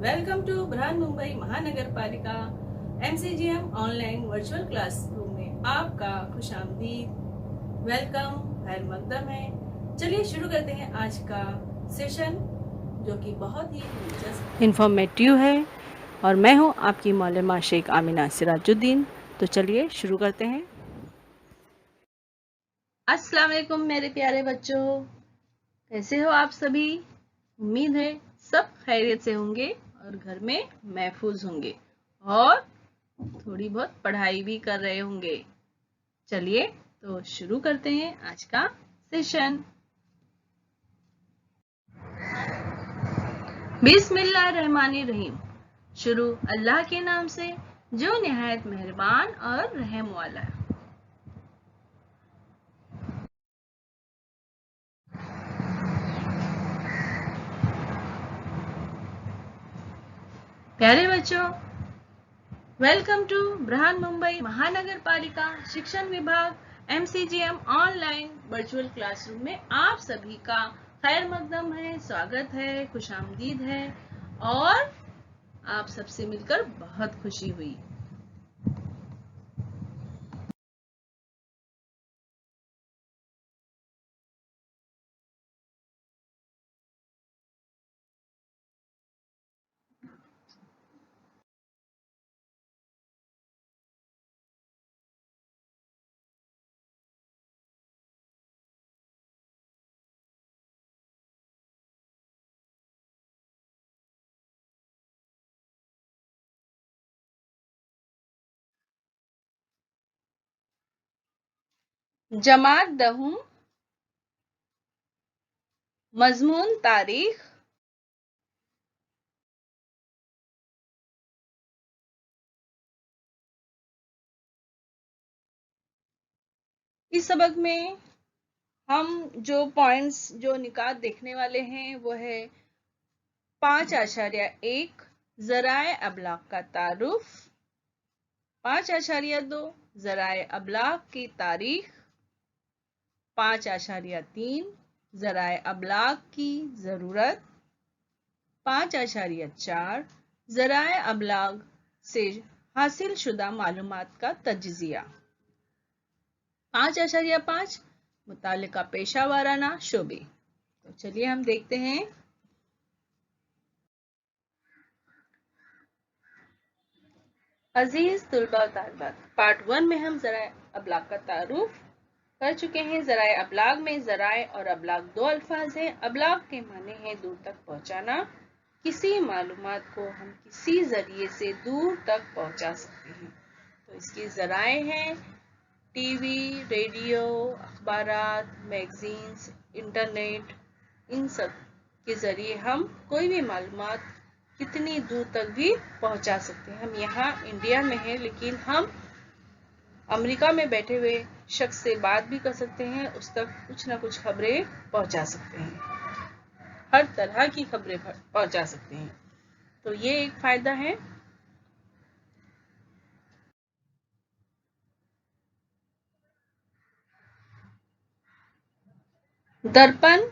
Welcome to Brihan Mumbai महानगर पालिका MCGM online virtual classroom में आपका खुशामदीद। वेलकम, खैर मकदम है। चलिए शुरू करते हैं आज का सेशन, जो कि बहुत ही दिलचस्प इंफॉर्मेटिव है, और मैं हूं आपकी मौलमा शेख आमिना सिराजुद्दीन। तो चलिए शुरू करते हैं। अस्सलाम वालेकुम मेरे प्यारे बच्चों, कैसे हो आप सभी? उम्मीद है सब खैरियत से होंगे और घर में महफूज होंगे और थोड़ी बहुत पढ़ाई भी कर रहे होंगे। चलिए तो शुरू करते हैं आज का सेशन। बिस्मिल्लाहिर्रहमानिर्रहीम। शुरू अल्लाह के नाम से जो निहायत मेहरबान और रहम वाला है। प्यारे बच्चों, वेलकम टू बृहन मुंबई महानगर पालिका शिक्षण विभाग MCGM ऑनलाइन वर्चुअल क्लासरूम में आप सभी का खैर मकदम है, स्वागत है, खुशामदीद है, और आप सबसे मिलकर बहुत खुशी हुई। जमात दहूं, मजमून तारीख, इस सबक में हम जो पॉइंट्स, जो निकात देखने वाले हैं वो है 5.1 ज़राए अबलाग का तारुफ, 5.2 ज़राए अबलाग की तारीख, 5.3 ज़राए अबलाग की ज़रूरत, 5.4 ज़राए अबलाग से हासिल शुदा मालूमात का तज्ज़िया, 5.5 मुतालिका पेशा वाराना शोबे। तो चलिए हम देखते हैं। अजीज तुलबा और तालिबात, पार्ट 1 में हम ज़राए अबलाग का तारुफ कर चुके हैं। ज़राए अबलाग में ज़राए और अबलाग दो अल्फाज हैं। अबलाग के माने हैं दूर तक पहुंचाना। किसी मालूमात को हम किसी जरिए से दूर तक पहुंचा सकते हैं। तो इसकी ज़राए हैं टीवी, रेडियो, अखबारात, मैगजीन्स, इंटरनेट। इन सब के जरिए हम कोई भी मालूमात कितनी दूर तक भी पहुंचा सकते हैं। हम यहाँ इंडिया में हैं, लेकिन हम अमेरिका में बैठे हुए शख्स से बात भी कर सकते हैं, उस तक कुछ ना कुछ खबरें पहुंचा सकते हैं, हर तरह की खबरें पहुंचा सकते हैं। तो ये एक फायदा है। दर्पण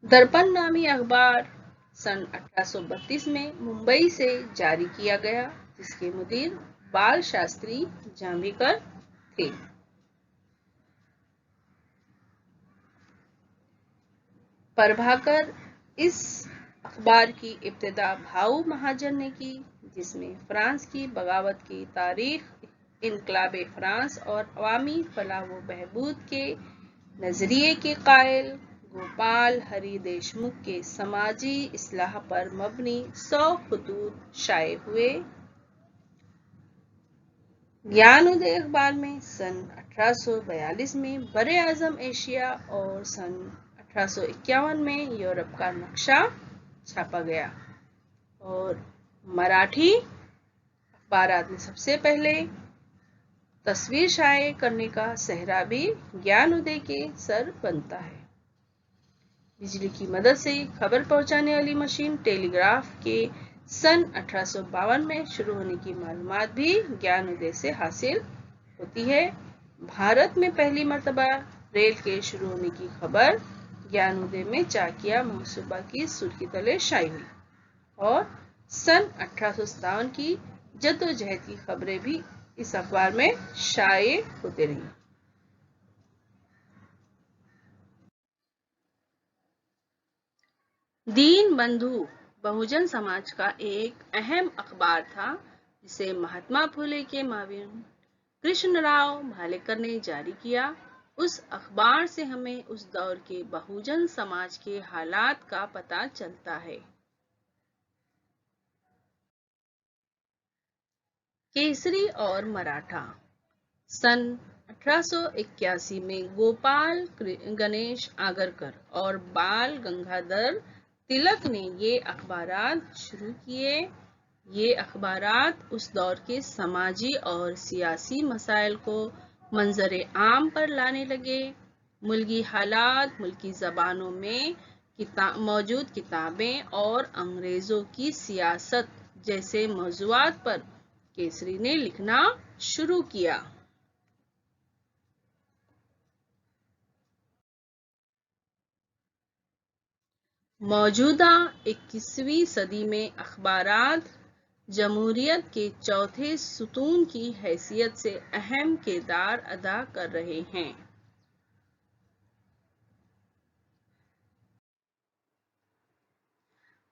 दर्पण नामी अखबार सन 1832 में मुंबई से जारी किया गया, जिसके मुदीर बाल शास्त्री जांभेकर थे। प्रभाकर इस अखबार की इब्तिदा भाऊ महाजन ने की, जिसमें फ्रांस की बगावत की तारीख, इनकलाब फ्रांस और अवामी फलाह व बहबूद के नजरिए के कायल गोपाल हरि देशमुख के समाजी इस्लाह पर मबनी 100 खतूत शाये हुए। ज्ञानोदय अखबार में सन 1842 में बरे आजम एशिया और सन 1851 में यूरोप का नक्शा छापा गया, और मराठी अखबारात में सबसे पहले तस्वीर शाये करने का सहरा भी ज्ञानोदय के सर बनता है। बिजली की मदद से खबर पहुंचाने वाली मशीन टेलीग्राफ के सन 1852 में शुरू होने की मालूमात भी ज्ञानोदय से हासिल होती है। भारत में पहली मर्तबा रेल के शुरू होने की खबर ज्ञानोदय में चाकिया महसूबा की सुर्खी तले शाई हुई और सन 1857 की जद्दोजहद की खबरें भी इस अखबार में शाये होते रही। दीन बंधु बहुजन समाज का एक अहम अखबार था, जिसे महात्मा फुले के माविन कृष्णराव भालेकर ने जारी किया। उस अखबार से हमें उस दौर के बहुजन समाज के हालात का पता चलता है। केसरी और मराठा। सन 1881 में गोपाल गणेश आगरकर और बाल गंगाधर तिलक ने ये अखबारात शुरू किए। ये अखबारात उस दौर के समाजी और सियासी मसाइल को मंजर आम पर लाने लगे। मुल्की हालात, मुल्की ज़बानों में मौजूद किताबें और अंग्रेज़ों की सियासत जैसे मौज़ूआत पर केसरी ने लिखना शुरू किया। मौजूदा 21वीं सदी में अखबारात जमहूरियत के चौथे सुतून की हैसियत से अहम किरदार अदा कर रहे हैं।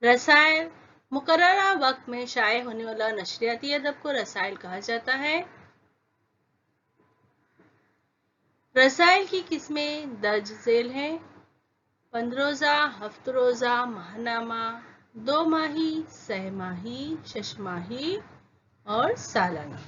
रसायल। मुकर्ररा वक्त में शाये होने वाला नशरियाती अदब को रसायल कहा जाता है। रसायल की किस्में दर्ज झेल हैं: 15 रोज़ा, हफ्त रोज़ा, माहनामा, 2 माही, सहमाही, शशमाही और सालाना।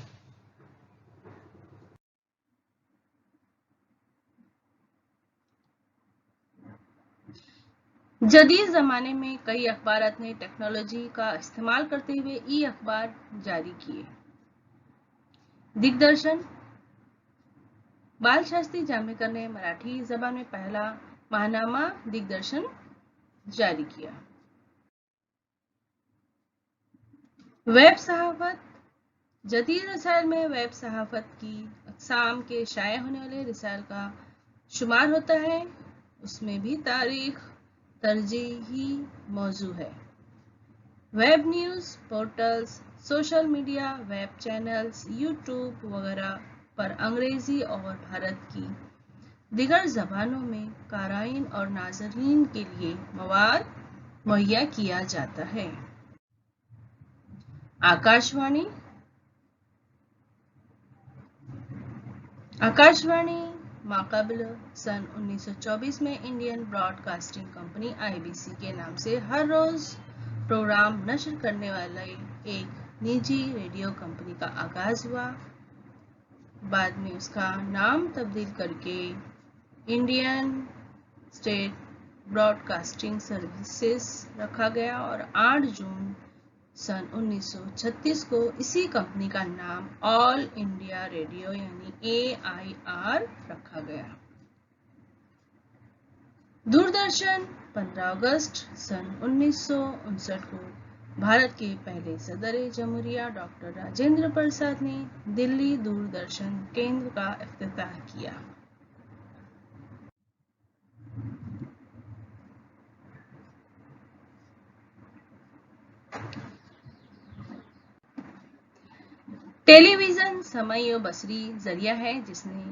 जदीद ज़माने में कई अखबारात ने टेक्नोलॉजी का इस्तेमाल करते हुए ई अखबार जारी किए। दिग्दर्शन। बाल शास्त्री जांभेकर ने मराठी जबान में पहला माहनामा दिग्दर्शन जारी किया। वेब सहाफत। जदीद रसायल में वेब सहाफत की अक़साम के शाये होने वाले रसायल का शुमार होता है। उसमें भी तारीख तरजीही मौजू है। Web news portals, social media, web channels, YouTube वगैरह पर अंग्रेजी और भारत की दीगर ज़बानों में क़ाराइन और नाज़रीन के लिए मवाद मुहैया किया जाता है। आकाशवाणी। आकाशवाणी माक़ाबिल सन 1924 में इंडियन ब्रॉडकास्टिंग कंपनी IBC के नाम से हर रोज़ प्रोग्राम नशर करने वाले एक निजी रेडियो कंपनी का आगाज़ हुआ। बाद में उसका नाम तब्दील करके इंडियन स्टेट ब्रॉडकास्टिंग सर्विसेज रखा गया और 8 जून सन 1936 को इसी कंपनी का नाम ऑल इंडिया रेडियो यानी AIR रखा गया। दूरदर्शन 15 अगस्त सन 1959 को भारत के पहले सदर जमहूरिया डॉक्टर राजेंद्र प्रसाद ने दिल्ली दूरदर्शन केंद्र का इफ्तिताह किया। टेलीविज़न समय बसरी जरिया है जिसने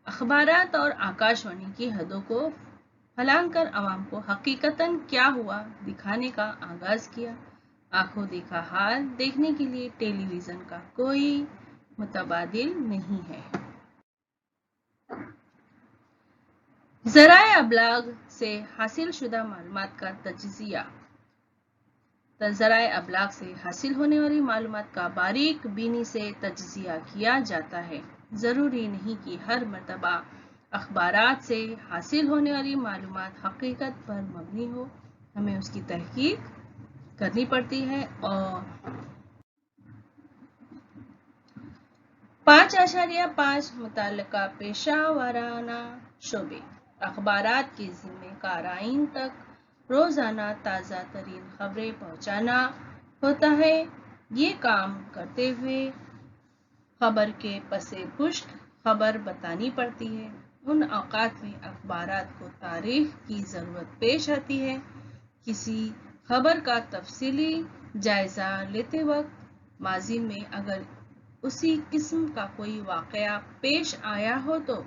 अखबारात और आकाशवाणी की हदों को फलांग कर आवाम को हकीकतन क्या हुआ दिखाने का आगाज किया। आंखों देखा हाल देखने के लिए टेलीविज़न का कोई मुतबादिल नहीं है। ज़राए अबलाग से हासिल शुदा मालूमात का तज्ज़िया। ज़राए अबलाग से हासिल होने वाली मालूमात का बारीक बीनी से तज्ज़िया किया जाता है। ज़रूरी नहीं कि हर मर्तबा अखबारात से हासिल होने वाली मालूमात हकीकत पर मबनी हो, हमें उसकी तहकीक करनी पड़ती है। और 5.5 मुतल्लिका पेशा वाराना शोबे अखबारात के ज़िम्मे क़ाराइन तक रोज़ाना ताज़ा तरीन खबरें पहुँचाना होता है। ये काम करते हुए खबर के पसे पुश्त खबर बतानी पड़ती है। ان اوقات میں اخبارات کو تاریخ کی ضرورت پیش آتی ہے۔ کسی خبر کا تفصیلی جائزہ لیتے وقت ماضی میں اگر اسی قسم کا کوئی واقعہ پیش آیا ہو تو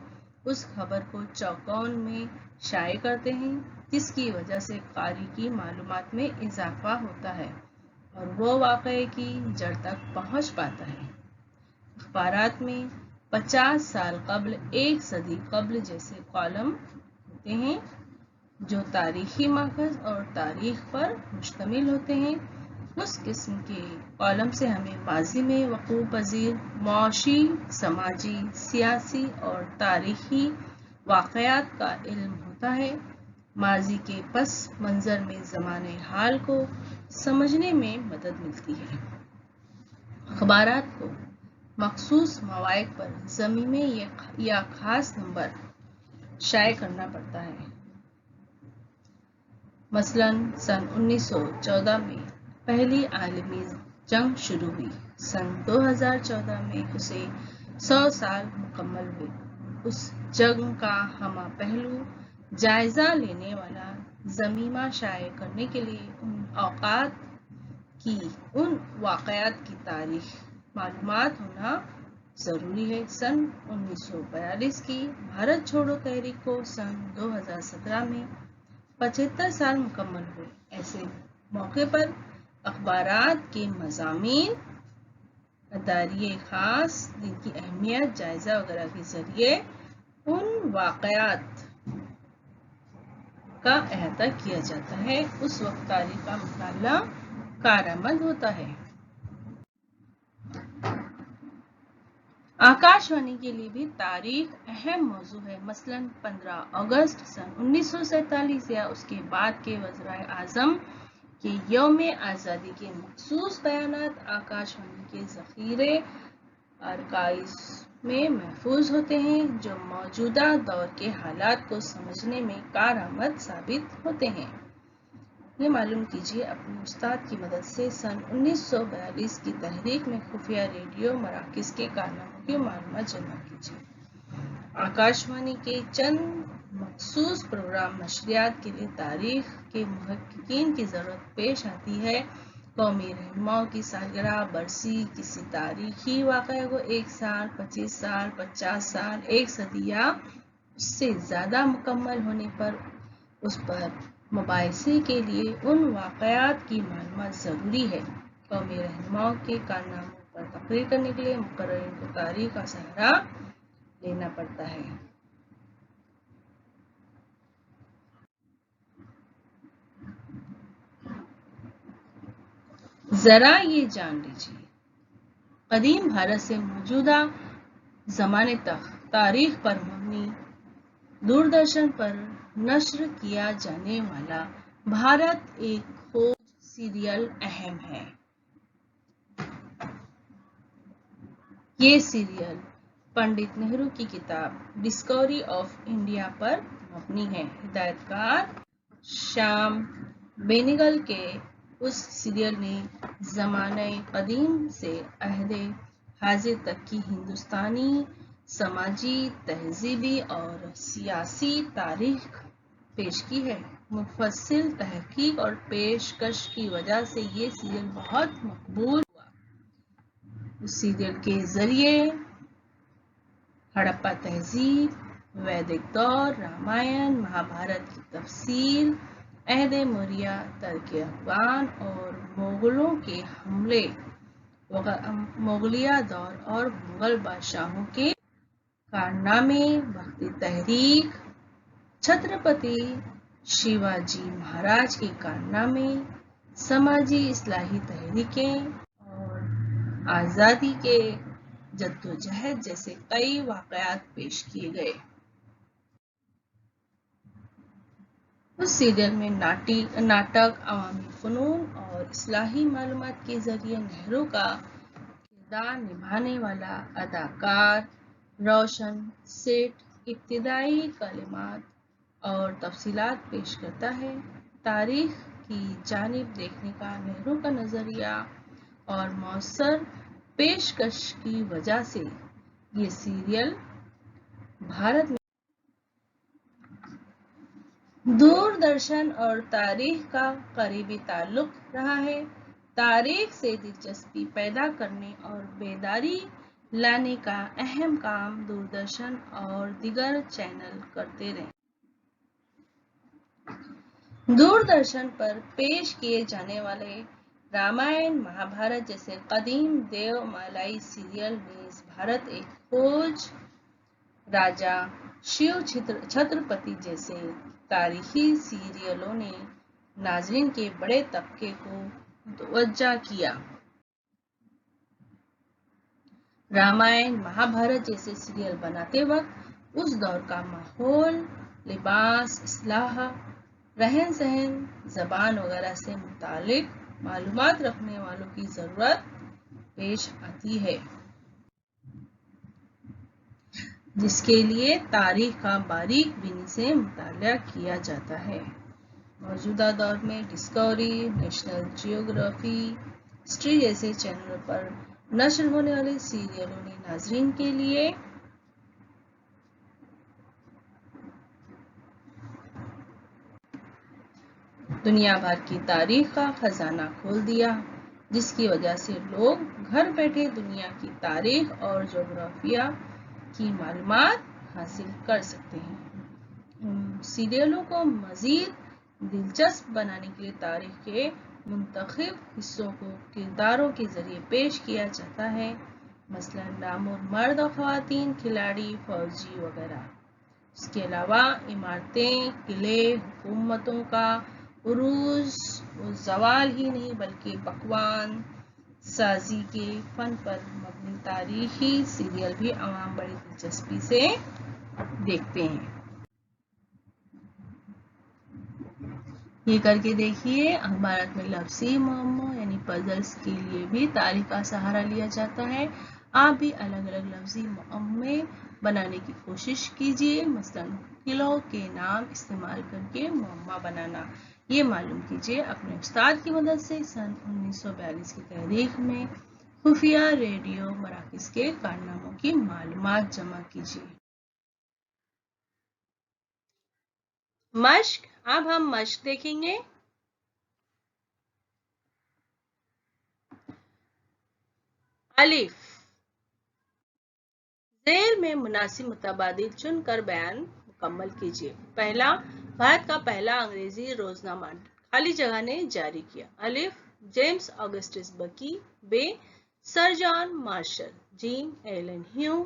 اس خبر کو چوکاؤن میں شائع کرتے ہیں، جس کی وجہ سے قاری کی معلومات میں اضافہ ہوتا ہے اور وہ واقعے کی جڑ تک پہنچ پاتا ہے۔ اخبارات میں 50 سال قبل، 1 صدی قبل جیسے کالم ہوتے ہیں جو تاریخی ماخذ اور تاریخ پر مشتمل ہوتے ہیں۔ اس قسم کے کالم سے ہمیں ماضی میں وقوع پذیر معاشی، سماجی، سیاسی اور تاریخی واقعات کا علم ہوتا ہے۔ ماضی کے پس منظر میں زمانۂ حال کو سمجھنے میں مدد ملتی ہے۔ اخبارات کو مخصوص مواقع پر ضمیمے یا خاص نمبر شائع کرنا پڑتا ہے۔ مثلاً سن 1914 میں پہلی عالمی جنگ شروع ہوئی۔ سن 2014 میں اسے 100 سال مکمل ہوئے۔ اس جنگ کا ہمہ پہلو جائزہ لینے والا ضمیمہ شائع کرنے کے لیے ان اوقات کی ان واقعات کی تاریخ معلومات ہونا ضروری ہے۔ سن 1942 کی بھارت چھوڑو تحریک کو سن 2017 میں 75 سال مکمل ہوئے۔ ایسے موقع پر اخبارات کے مضامین، اداریے خاص، جن کی اہمیت، جائزہ وغیرہ کے ذریعے ان واقعات کا احاطہ کیا جاتا ہے۔ اس وقت تاریخ کا مطالعہ کارآمد ہوتا ہے۔ آکاش وانی کے لیے بھی تاریخ اہم موضوع ہے۔ مثلاً 15 اگست سن 1947 یا اس کے بعد کے وزرائے اعظم کے یوم آزادی کے مخصوص بیانات آکاش وانی کے ذخیرے آرکائیوز میں محفوظ ہوتے ہیں، جو موجودہ دور کے حالات کو سمجھنے میں کارآمد ثابت ہوتے ہیں۔ یہ معلوم کیجیے اپنے استاد کی مدد سے سن 1942 کی تحریک میں خفیہ ریڈیو مراکز کے کارناموں کی معلومات جمع کیجیے۔ آکاش وانی کے چند مخصوص پروگرام نشریات کے لیے تاریخ کے محققین کی ضرورت پیش آتی ہے۔ قومی رہنماؤں کی سالگرہ، برسی، کسی تاریخی واقعے کو 1 سال، 25 سال، 50 سال، 1 صدی یا اس سے زیادہ مکمل ہونے پر اس پر مباحثے کے لیے ان واقعات کی معلومات ضروری ہے۔ قومی رہنماؤں کے کارناموں پر تقریر کرنے کے لیے مقررین کو تاریخ کا سہارا لینا پڑتا ہے۔ ذرا یہ جان لیجیے، قدیم بھارت سے موجودہ زمانے تک تاریخ پر مبنی دوردرشن پر نشر کیا جانے والا بھارت ایک کھوج سیریل اہم ہے۔ یہ سیریل پنڈت نہرو کی کتاب ڈسکوری آف انڈیا پر مبنی ہے۔ ہدایت کار شیام بینیگل کے اس سیریل نے زمانہ قدیم سے عہد حاضر تک کی ہندوستانی سماجی، تہذیبی اور سیاسی تاریخ پیش کی ہے۔ مفصل تحقیق اور پیشکش کی وجہ سے یہ سیریل بہت مقبول ہوا۔ اس سیریل کے ذریعے ہڑپا تہذیب، ویدک دور، رامائن، مہابھارت کی تفصیل، عہد موریہ، ترک افغان اور مغلوں کے حملے، مغلیہ دور اور مغل بادشاہوں کے کارنامے، بھکتی تحریک، چھترپتی شیواجی مہاراج کے کارنامے، سماجی اصلاحی تحریکیں اور آزادی کے جدوجہد جیسے کئی واقعات پیش کیے گئے۔ اس سیریل میں ناٹک، عوامی فنون اور اصلاحی معلومات کے ذریعے نہرو کا کردار نبھانے والا اداکار روشن سیٹھ ابتدائی کلمات اور تفصیلات پیش کرتا ہے۔ تاریخ کی جانب دیکھنے کا نہرو کا نظریہ اور مؤثر پیشکش کی وجہ سے یہ سیریل بھارت میں दूरदर्शन और तारीख का करीबी ताल्लुक रहा है। तारीख से दिलचस्पी पैदा करने और बेदारी लाने का अहम काम दूरदर्शन और दीगर चैनल करते रहे। दूरदर्शन पर पेश किए जाने वाले रामायण, महाभारत जैसे कदीम देवमालाई सीरियल में भारत एक खोज, राजा, शिव छत्रपति जैसे तारीखी सीरियलों ने नाज़रीन के बड़े तबके को मुतवज्जा किया। रामायण, महाभारत जैसे सीरियल बनाते वक्त उस दौर का माहौल, लिबास, इस्लाह, रहन सहन, जबान वगैरह से मुतालिक मालूमात रखने वालों की जरूरत पेश आती है, जिसके लिए तारीख का बारीक बीनी से मुताला किया जाता है। मौजूदा दौर में डिस्कवरी, नेशनल जियोग्राफी, हिस्ट्री जैसे चैनलों पर नश्र होने वाले सीरियलों ने नाज़रीन के लिए दुनिया भर की तारीख का खजाना खोल दिया, जिसकी वजह से लोग घर बैठे दुनिया की तारीख और जोग्राफिया की मालूमात हासिल कर सकते हैं। सीरियलों को मजीद दिलचस्प बनाने के लिए तारीख के मुंतखब हिस्सों को किरदारों के जरिए पेश किया जाता है, मसलन नामुर मर्द और ख़वातीन, खिलाड़ी, फौजी वगैरह। इसके अलावा इमारतें, किले, हुकूमतों का उरूज और ज़वाल ही नहीं बल्कि पकवान साजी के फन पर मबनी तारीखी सीरियल भी आवाम बड़ी दिलचस्पी से देखते हैं। ये करके देखिए। अखबारात में लफ्ज़ी मुअम्मा यानी पजल्स के लिए भी तारीख का सहारा लिया जाता है। आप भी अलग अलग लफ्ज़ी मुअम्मे बनाने की कोशिश कीजिए, मसलन किलो के नाम इस्तेमाल करके मुअम्मा बनाना। ये मालूम कीजिए अपने उस्ताद की मदद से। सन 1942 की तारीख में खुफिया रेडियो मराकिज़ के कारनामों की मालूमात जमा कीजिए। मश्क। अब हम मश्क देखेंगे। अलिफ। ज़ेल में मुनासिब मुतबादिल चुनकर बयान मुकम्मल कीजिए। पहला, भारत का पहला अंग्रेजी रोजनामा खाली जगह ने जारी किया। अलिफ, जेम्स ऑगस्टस बकी। बे, सर जॉन मार्शल। जीम, एलन ह्यूम।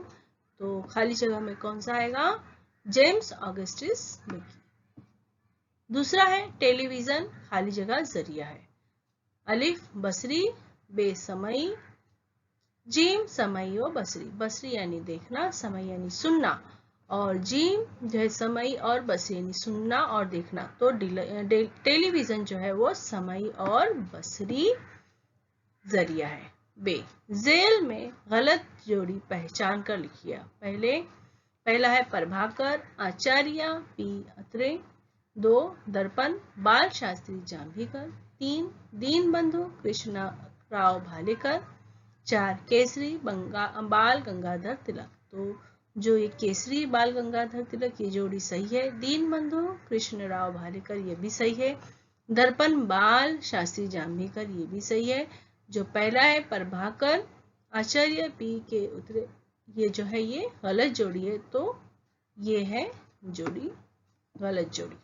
तो खाली जगह में कौन सा आएगा? जेम्स ऑगस्टस बकी। दूसरा है टेलीविजन, खाली जगह जरिया है। अलिफ, बसरी। बे, समई। जीम, समई और बसरी। बसरी यानी देखना, समई यानी सुनना, और जीम जो है समई और बसरी यानी सुनना और देखना। तो टेलीविजन जो है वो समई और बसरी जरिया है। बे, जेल में गलत जोड़ी पहचान कर लिखिए। पहला है प्रभाकर, आचार्य, पी अत्रे। 2, दर्पण, बाल शास्त्री जांभीकर। 3, दीनबंधु, कृष्णराव भालेकर। 4, केसरी, बाल गंगाधर तिलक। तो जो ये केसरी बाल गंगाधर तिलक ये जोड़ी सही है। दीनबंधु कृष्णराव भालेकर ये भी सही है। दर्पण बाल शास्त्री जांभीकर ये भी सही है। जो पहला है प्रभाकर आचार्य पी के उतरे ये जो है ये गलत जोड़ी है। तो ये है जोड़ी गलत जोड़ी।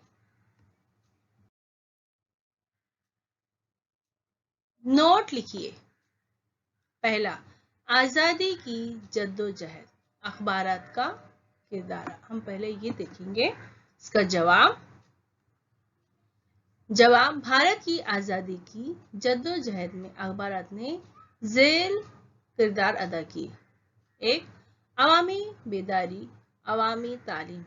नोट लिखिए। पहला, आजादी की जद्दोजहद अखबारात का किरदार। हम पहले ये देखेंगे इसका जवाब भारत की आजादी की जद्दोजहद में अखबारात ने झेल किरदार अदा किए। 1, अवामी बेदारी, अवामी तालीम,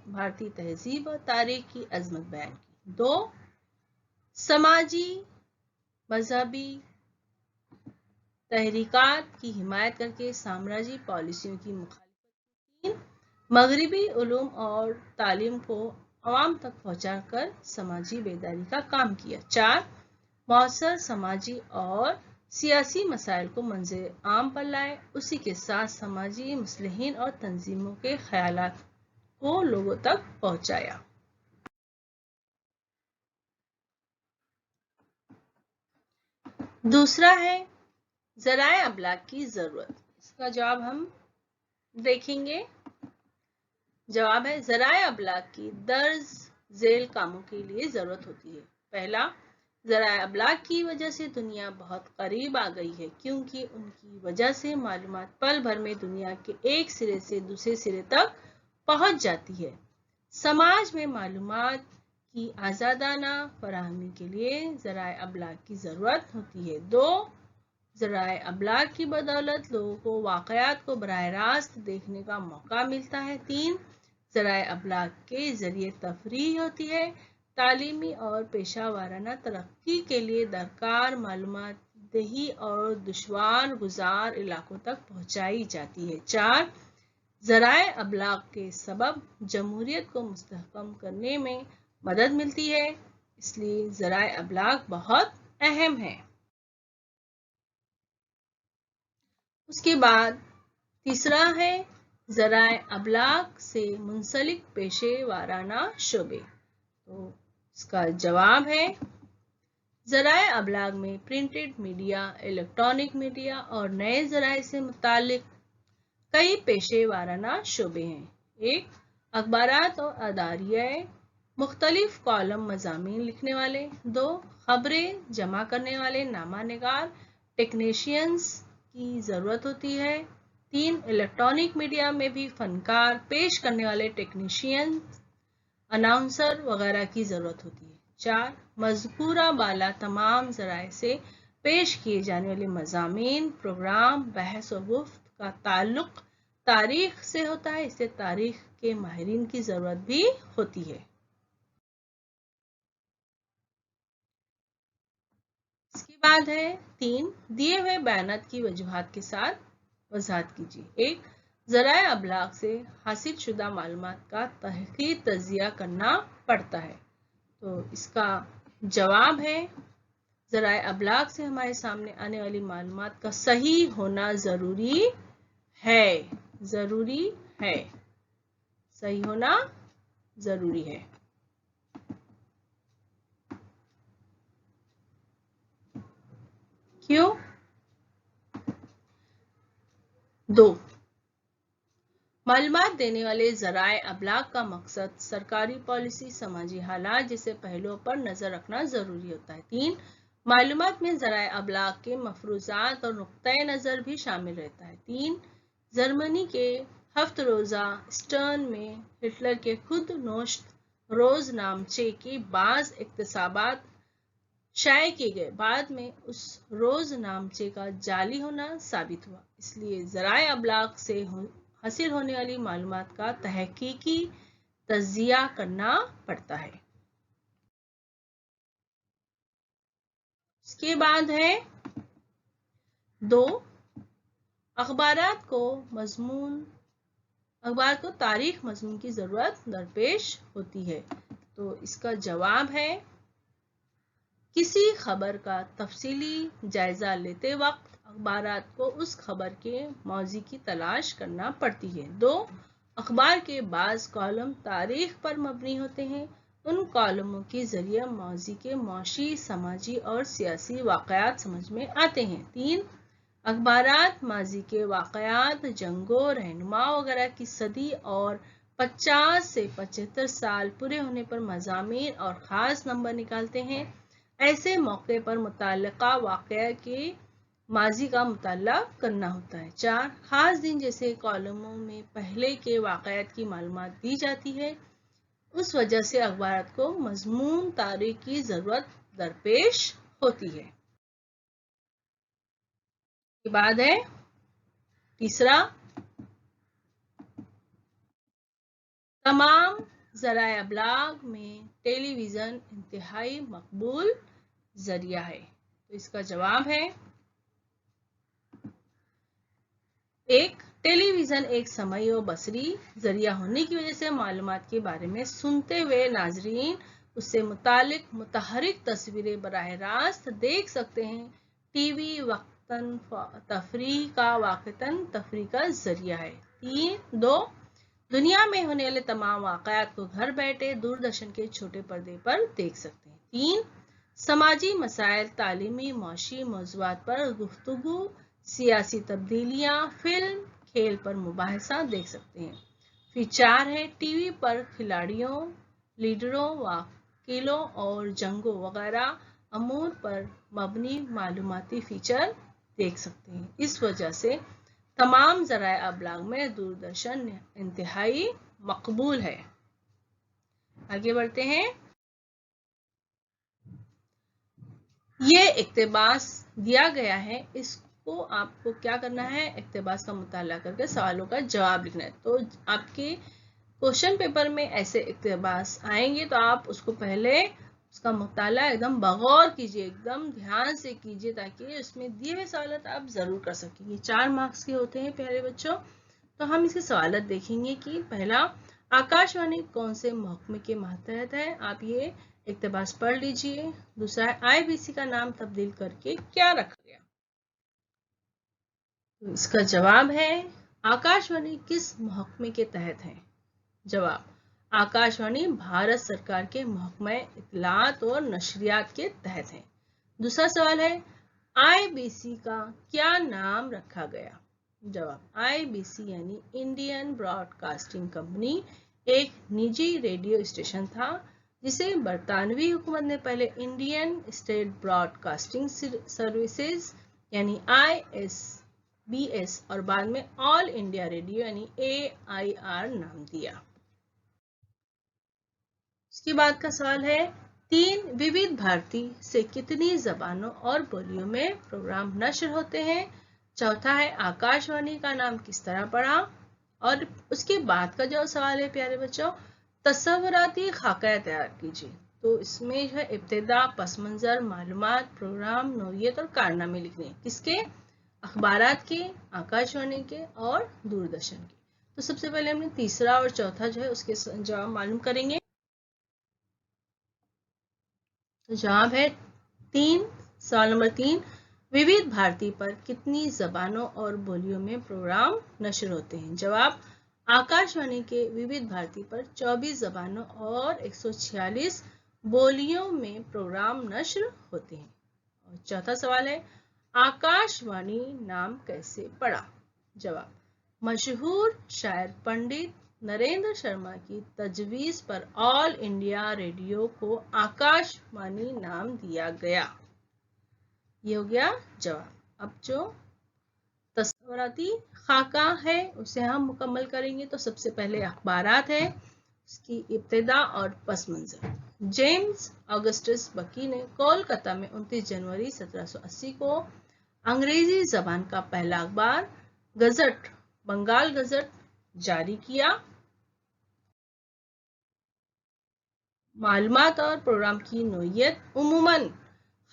भारतीय तहजीब और तारीख की अजमत बयान की। 2, समाजी मजहबी तहरीकात की हिमायत करके साम्राज्य पॉलिसियों की मुखालिफत। 3, मगरिबी उलूम और तालीम को अवाम तक पहुंचाकर समाजी बेदारी का काम किया। 4, मौसर समाजी और सियासी मसाइल को मंज़िल आम पर लाए, उसी के साथ समाजी मुस्लिहीन और तंजीमों के ख्यालात को लोगों तक पहुंचाया। दूसरा है ज़राए अबलाग की ज़रूरत। इसका जवाब हम देखेंगे। जवाब है ज़राए अबलाग की दर्ज झेल कामों के लिए ज़रूरत होती है। पहला, ज़राए अबलाग की वजह से दुनिया बहुत करीब आ गई है, क्योंकि उनकी वजह से मालूमात पल भर में दुनिया के एक सिरे से दूसरे सिरे तक पहुंच जाती है। समाज में मालूमात की आज़ादाना फराहमी के लिए ज़राए अबलाग की ज़रूरत होती है। दो, ज़राए अबलाग की बदौलत लोगों को वाक़यात को बराह रास्त देखने का मौका मिलता है। तीन, ज़राए अबलाग के ज़रिए तफरीह होती है, तालीमी और पेशा वाराना तरक्की के लिए दरकार मालूमात दही और दुश्वार गुजार इलाकों तक पहुँचाई जाती है। चार, ज़राए अबलाग के सबब जमहूरियत को मुस्तहकम करने में मदद मिलती है, इसलिए ज़राए अबलाग बहुत अहम है। उसके बाद तीसरा है ज़राए अबलाग से मुंसलिक पेशे वाराना शोबे। तो इसका जवाब है ज़राए अबलाग में प्रिंटेड मीडिया, इलेक्ट्रॉनिक मीडिया और नए ज़राए से मुतालिक कई पेशे वाराना शोबे हैं। एक, अखबारात और अदारिया, मुख्तलिफ कॉलम मज़ामीन लिखने वाले। दो, खबरें जमा करने वाले नामा निगार टेक्नीशियंस की ज़रूरत होती है। तीन, इलेक्ट्रॉनिक मीडिया में भी फनकार पेश करने वाले टेक्नीशियन, अनाउंसर वगैरह की ज़रूरत होती है। चार, मज़कूरा बाला तमाम ज़राए से पेश किए जाने वाले मज़ामीन, प्रोग्राम, बहस और गुफ्त का ताल्लुक तारीख से होता है, इससे तारीख के माहिरीन की ज़रूरत भी होती है। इसके बाद है तीन, दिए हुए बयानात की वजूहात के साथ वजाहत कीजिए। एक, ज़राए अबलाग से हासिल शुदा मालूमात का तहकीक तजिया करना पड़ता है। तो इसका जवाब है ज़राए अबलाग से हमारे सामने आने वाली मालूमात का सही होना ज़रूरी है। ज़रूरी है, सही होना ज़रूरी है। क्यों? दो, मालूमात देने वाले ज़राए अबलाग का मकसद सरकारी पॉलिसी, समाजी हालात जैसे पहलुओं पर नज़र रखना ज़रूरी होता है। तीन, मालूमात में ज़राए अबलाग के मफरूज़ात और नुक्ताए नज़र भी शामिल रहता है। तीन, जर्मनी के हफ्त रोज़ा स्टर्न में हिटलर के खुद नोश्त रोज़ नामचे के बाज़ इक्तसाबात शाये किए गए, बाद में उस रोज़ नामचे का जाली होना साबित हुआ, इसलिए ज़राए अबलाग से हासिल होने वाली मालूमात का तहकीकी तजिया करना पड़ता है। इसके बाद है दो, अखबारात को तारीख मज़मून की ज़रूरत दरपेश होती है। तो इसका जवाब है किसी खबर का तफसीली जायजा लेते वक्त अखबारात को उस खबर के मौज़ी की तलाश करना पड़ती है। दो, अखबार के बाज़ कॉलम तारीख पर मबनी होते हैं, उन कॉलमों के जरिए मौज़ी के मौशी, समाजी और सियासी वाक़यात समझ में आते हैं। तीन, अखबारात माजी के वाक़यात, जंगों, रहनुमा वगैरह की सदी और 50 से 75 साल पूरे होने पर मज़ामीन और ख़ास नंबर निकालते हैं। ऐसे मौके पर मुताल्लिक़ा वाक़या के माजी का मुताला करना होता है। चार, ख़ास दिन जैसे कॉलमों में पहले के वाक़यात की मालूमात दी जाती है, उस वजह से अखबारात को मज़मून तारीख की ज़रूरत दरपेश होती है। के बाद है तीसरा, तमाम ज़राए अबलाग में टेलीविज़न इंतहाई मकबूल ज़रिया है। तो इसका जवाब है एक, टेलीविज़न एक समई व बसरी ज़रिया होने की वजह से मालूमात के बारे में सुनते हुए नाजरीन उससे मुतालिक मुतहरिक तस्वीरें बराह रास्त देख सकते हैं। टीवी वक्तन तफरीह का ज़रिया है। दो, दुनिया में होने वाले तमाम वाक़यात को घर बैठे दूरदर्शन के छोटे पर्दे पर देख सकते हैं। तीन, समाजी मसाइल, तालीमी, मौशी मौज़ूआत पर गुफ्तगू, सियासी तब्दीलियाँ, फिल्म, खेल पर मुबाहिसा देख सकते हैं। फिर 4 है टीवी पर खिलाड़ियों, लीडरों, वकीलों और जंगों वगैरह अमूर पर मबनी मालूमाती फीचर देख सकते हैं। इस वजह से तमाम ज़राए अबलाग में दूरदर्शन इंतहाई मकबूल है। आगे बढ़ते हैं। ये इक्तबास दिया गया है, इसको आपको क्या करना है, इक्तबास का मुताला करके सवालों का जवाब लिखना है। तो आपके क्वेश्चन पेपर में ऐसे इक्तबास आएंगे तो आप उसको पहले उसका मुताला एकदम बगौर कीजिए, एकदम ध्यान से कीजिए, ताकि उसमें दिए हुए सवाल आप जरूर कर सकेंगे। 4 मार्क्स के होते हैं प्यारे बच्चों। तो हम इसके सवाल देखेंगे कि पहला, आकाशवाणी कौन से महकमे के मातहत है, आप ये इक्तबास पढ़ लीजिए। दूसरा है आईबीसी का नाम तब्दील करके क्या रखा गया। तो इसका जवाब है आकाशवाणी किस महकमे के तहत है। जवाब, आकाशवाणी भारत सरकार के महकमे इत्तलात और नशरियात के तहत है। दूसरा सवाल है आईबीसी का क्या नाम रखा गया। जवाब, आईबीसी यानी इंडियन ब्रॉडकास्टिंग कंपनी एक निजी रेडियो स्टेशन था, जिसे बरतानवी हुकूमत ने पहले इंडियन स्टेट ब्रॉडकास्टिंग सर्विसेज यानी ISBS और बाद में ऑल इंडिया रेडियो यानी AIR नाम दिया। उसके बाद का सवाल है 3 विविध भारती से कितनी जबानों और बोलियों में प्रोग्राम नश्र होते हैं। चौथा है आकाशवाणी का नाम किस तरह पड़ा। और उसके बाद का जो सवाल है प्यारे बच्चों, तस्वुराती खाका तैयार कीजिए। तो इसमें जो है इब्तिदा, पस मंजर, मालूमात, प्रोग्राम, नौइयत और कारनामे लिखने हैं। किसके? अखबारात के, आकाशवाणी के और दूरदर्शन के। तो सबसे पहले हमने तीसरा और चौथा जो है उसके जवाब मालूम करेंगे। तो जवाब है 3, सवाल नंबर 3, विविध भारती पर कितनी जबानों और बोलियों में प्रोग्राम नश्र होते हैं। जवाब, आकाशवाणी के विविध भारती पर 24 जबानों और 146 बोलियों में प्रोग्राम नश्र होते हैं। और चौथा सवाल है आकाशवाणी नाम कैसे पड़ा। जवाब, मशहूर शायर पंडित नरेंद्र शर्मा की तजवीज पर ऑल इंडिया रेडियो को आकाशवाणी नाम दिया गया। ये हो गया जवाब। अब जो तस्वुराती खाका है उसे हम मुकम्मल करेंगे। तो सबसे पहले अखबारात है, उसकी इब्तिदा और पस मंजर। जेम्स ऑगस्टस बकी ने कोलकाता में 29 जनवरी 1780 को अंग्रेजी जबान का पहला अखबार गजट, बंगाल गजट जारी किया। मालूमात और प्रोग्राम की नोयत उमूमन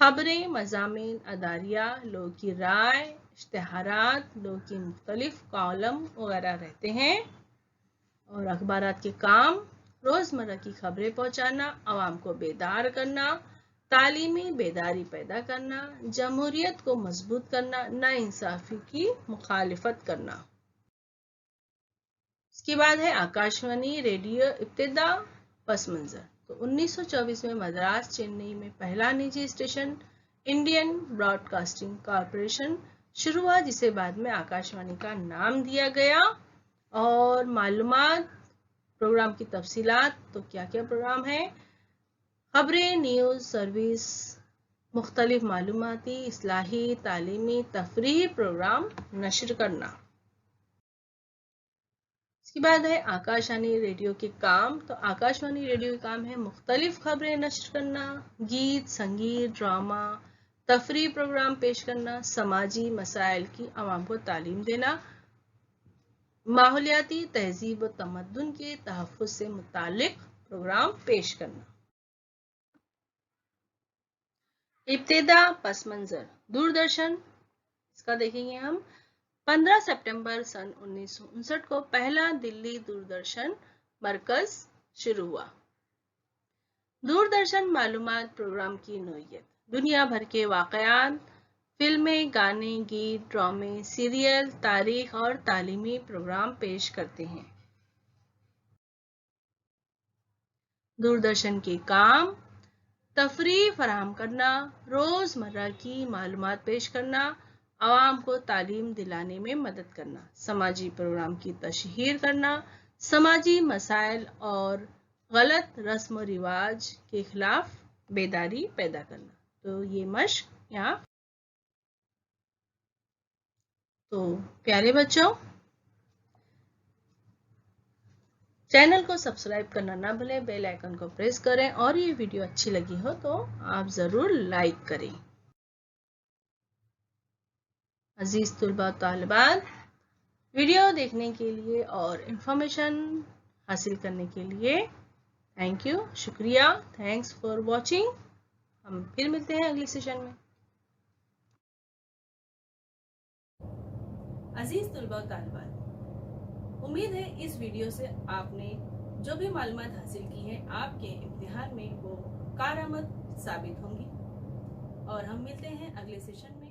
खबरें, मज़ामीन, अदारिया, लोगों की राय, इश्तिहारात, लोगों की मुख्तलिफ कॉलम वगैरह रहते हैं। और अखबारात के काम रोज़मर्रा की खबरें पहुंचाना, आवाम को बेदार करना, तालीमी बेदारी पैदा करना, जमहूरियत को मजबूत करना, नाइंसाफी की मुखालिफत करना। इसके बाद है आकाशवाणी रेडियो इब्तिदा पस मंजर। तो 1924 में मद्रास, चेन्नई में पहला निजी स्टेशन इंडियन ब्रॉडकास्टिंग कॉरपोरेशन शुरू हुआ, जिसे बाद में आकाशवाणी का नाम दिया गया। और मालूमात प्रोग्राम की तफसीलात, तो क्या क्या प्रोग्राम है, खबरें, न्यूज़ सर्विस, मुख्तलिफ मालूमाती, इस्लाही, तालीमी, तफरीही प्रोग्राम नशर करना। इसके बाद है आकाशवाणी रेडियो के काम। तो आकाशवाणी रेडियो के काम है मुख्तलिफ खबरें नशर करना, गीत, संगीत, ड्रामा, तफरी प्रोग्राम पेश करना, समाजी मसाइल की आवाम को तालीम देना, माहौलियाती तहजीब व तमद्दुन के तहफ़्फ़ुज़ से मुताल्लिक प्रोग्राम पेश करना। इब्तिदा पस मंजर दूरदर्शन, इसका देखेंगे हम। 15 सितंबर सन 1959 को पहला दिल्ली दूरदर्शन मरकज शुरू हुआ। दूरदर्शन मालूमात प्रोग्राम की नोयत दुनिया भर के वाक़यात, फिल्में, गाने, गीत, ड्रामे, सीरियल, तारीख और तालीमी प्रोग्राम पेश करते हैं। दूरदर्शन के काम तफरीह फराहम करना, रोज़मर्रा की मालूमात पेश करना, आवाम को तालीम दिलाने में मदद करना, समाजी प्रोग्राम की तशहीर करना, समाजी मसाइल और गलत रस्म व रिवाज के खिलाफ बेदारी पैदा करना। तो ये मश्क यहाँ। तो प्यारे बच्चों, चैनल को सब्सक्राइब करना ना भूलें, बेल आइकन को प्रेस करें और ये वीडियो अच्छी लगी हो तो आप ज़रूर लाइक करें। अजीज तुलबा तालिबात, वीडियो देखने के लिए और इंफॉर्मेशन हासिल करने के लिए थैंक यू, शुक्रिया, थैंक्स फॉर वॉचिंग। हम फिर मिलते हैं अगले सेशन में। अजीज तुलबा तालिबात, उम्मीद है इस वीडियो से आपने जो भी मालूमात हासिल की हैं आपके इम्तिहान में वो कारआमद साबित होंगी। और हम मिलते हैं अगले सेशन में।